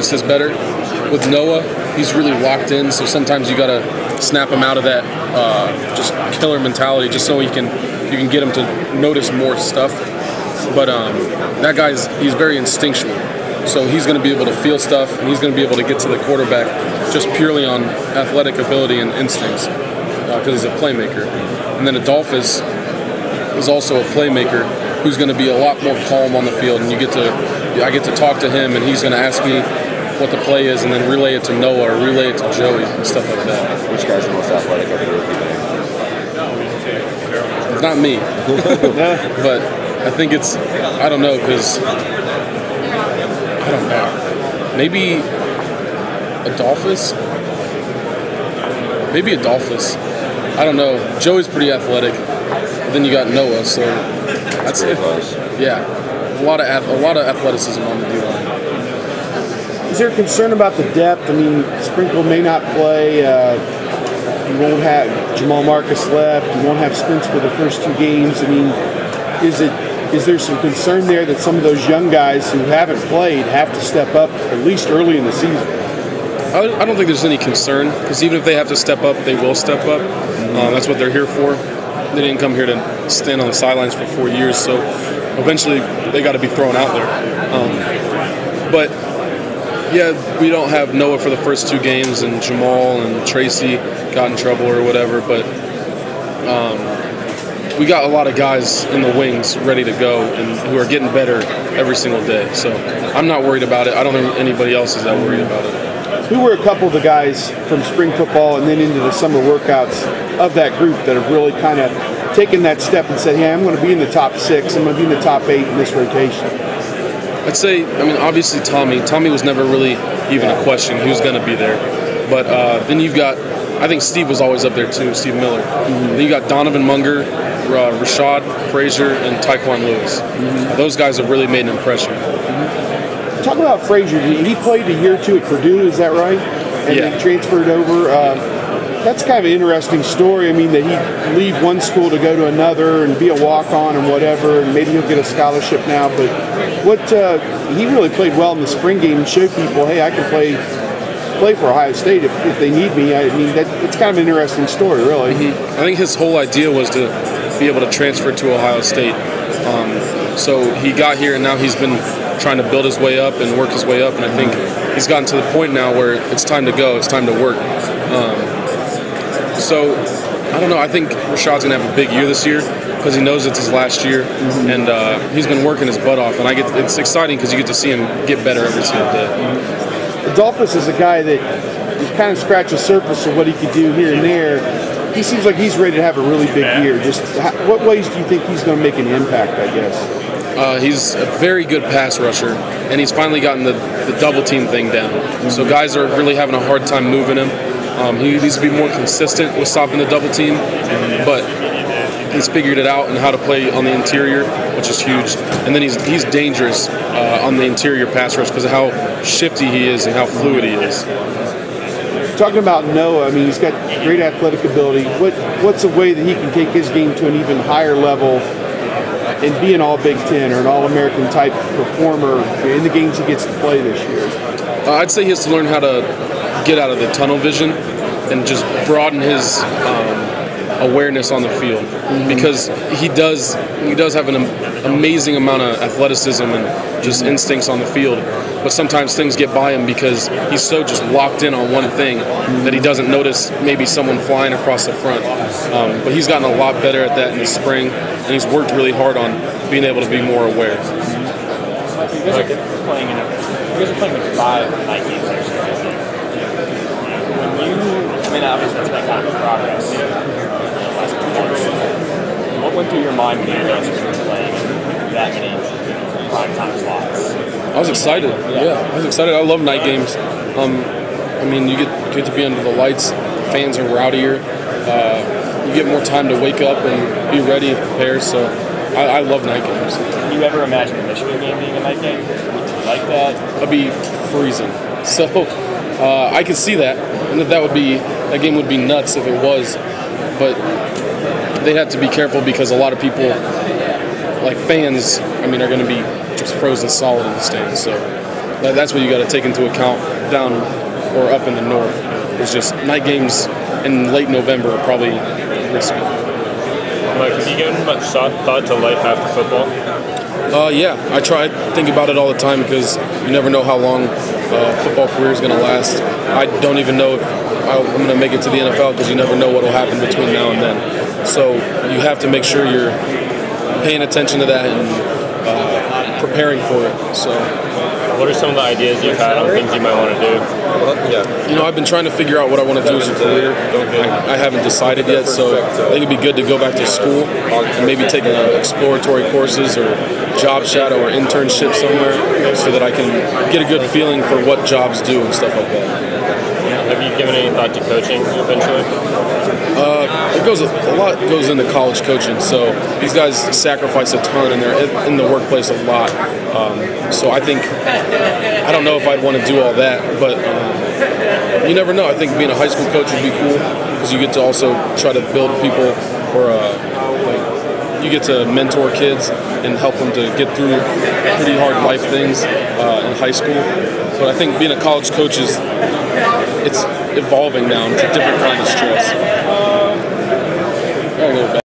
Adolphus is better. With Noah, he's really locked in, so sometimes you gotta snap him out of that just killer mentality, just so you can get him to notice more stuff. But that he's very instinctual, so he's going to be able to feel stuff, and he's going to be able to get to the quarterback just purely on athletic ability and instincts, because he's a playmaker. And then Adolphus is also a playmaker who's going to be a lot more calm on the field, and I get to talk to him, and he's going to ask me what the play is, and then relay it to Noah or relay it to Joey and stuff like that. Which guy's the most athletic of the rookie band? It's not me, but I think it's, I don't know, because I don't know. Maybe Adolphus? Maybe Adolphus. I don't know. Joey's pretty athletic. But then you got Noah, so that's it. Yeah, a lot of athleticism on the D-line. Is there concern about the depth? I mean, Sprinkle may not play. You won't have Jamal Marcus left. You won't have Spence for the first 2 games. I mean, is there some concern there that some of those young guys who haven't played have to step up at least early in the season? I don't think there's any concern, because even if they have to step up, they will step up. That's what they're here for. They didn't come here to stand on the sidelines for 4 years, so eventually they got to be thrown out there. But yeah, we don't have Noah for the first 2 games, and Jamal and Tracy got in trouble or whatever, but we got a lot of guys in the wings ready to go and who are getting better every single day. So I'm not worried about it. I don't think anybody else is that worried about it. Who were a couple of the guys from spring football and then into the summer workouts of that group that have really kind of taken that step and said, hey, I'm going to be in the top 6, I'm going to be in the top 8 in this rotation? I'd say, obviously Tommy. Tommy was never really even a question. He was going to be there. But then you've got, I think Steve was always up there too, Steve Miller. Then you got Donovan Munger, Rashad Frazier, and Tyquan Lewis. Those guys have really made an impression. Talk about Frazier. He played a year or 2 at Purdue, is that right? And yeah. then transferred over. That's kind of an interesting story. I mean, that he'd leave one school to go to another and be a walk-on and whatever, and maybe he'll get a scholarship now. But he really played well in the spring game and showed people, hey, I can play for Ohio State if they need me. I mean, it's kind of an interesting story, really. I think his whole idea was to be able to transfer to Ohio State. So he got here, and now he's been trying to build his way up and work his way up, and I think he's gotten to the point now where it's time to go, it's time to work. So, I don't know, I think Rashad's going to have a big year this year because he knows it's his last year, and he's been working his butt off, and it's exciting because you get to see him get better every single day. Adolphus is a guy that you kind of scratch the surface of what he could do here and there. He seems like he's ready to have a really big year. Just what ways do you think he's going to make an impact, I guess? He's a very good pass rusher, and he's finally gotten the double team thing down. So guys are really having a hard time moving him. He needs to be more consistent with stopping the double team, but he's figured it out and how to play on the interior, which is huge. And then he's dangerous on the interior pass rush because of how shifty he is and how fluid he is. Talking about Noah, I mean, he's got great athletic ability. What's a way that he can take his game to an even higher level and be an All-Big Ten or an All-American type performer in the games he gets to play this year? I'd say he has to learn how to get out of the tunnel vision and just broaden his awareness on the field, because he does have an amazing amount of athleticism and just instincts on the field, but sometimes things get by him because he's so just locked in on one thing that he doesn't notice maybe someone flying across the front. But he's gotten a lot better at that in the spring, and he's worked really hard on being able to be more aware. You guys are playing with 5 night games next year. Obviously that's been kind of progress in the last couple months. What went through your mind when you guys were playing that many prime-time slots? I was excited. Yeah, I was excited. I love night games. You get to be under the lights. Fans are rowdier. You get more time to wake up and be ready and prepare. So I love night games. Can you ever imagine the Michigan game being a night game? Would you like that? That'd be freezing. So I could see that, and that game would be nuts if it was. But they have to be careful because a lot of people, like fans, are going to be just frozen solid in the stands. So that's what you got to take into account down or up in the north. It's just night games in late November are probably risky. Mike, have you given much thought to life after football? Yeah, I try to think about it all the time because you never know how long a football career is going to last. I don't even know if I'm going to make it to the NFL because you never know what will happen between now and then. So you have to make sure you're paying attention to that and preparing for it. So, what are some of the ideas you've had on things you might want to do? You know, I've been trying to figure out what I want to do as a career. I haven't decided yet, so I think it'd be good to go back to school and maybe take exploratory courses or job shadow or internship somewhere so that I can get a good feeling for what jobs do and stuff like that. Have you given any thought to coaching eventually? A lot goes into college coaching, so these guys sacrifice a ton and they're in the workplace a lot. So I think, I don't know if I'd want to do all that, but you never know. I think being a high school coach would be cool because you get to also try to build people or you get to mentor kids and help them to get through pretty hard life things in high school. But I think being a college coach it's evolving now. It's a different kind of stress.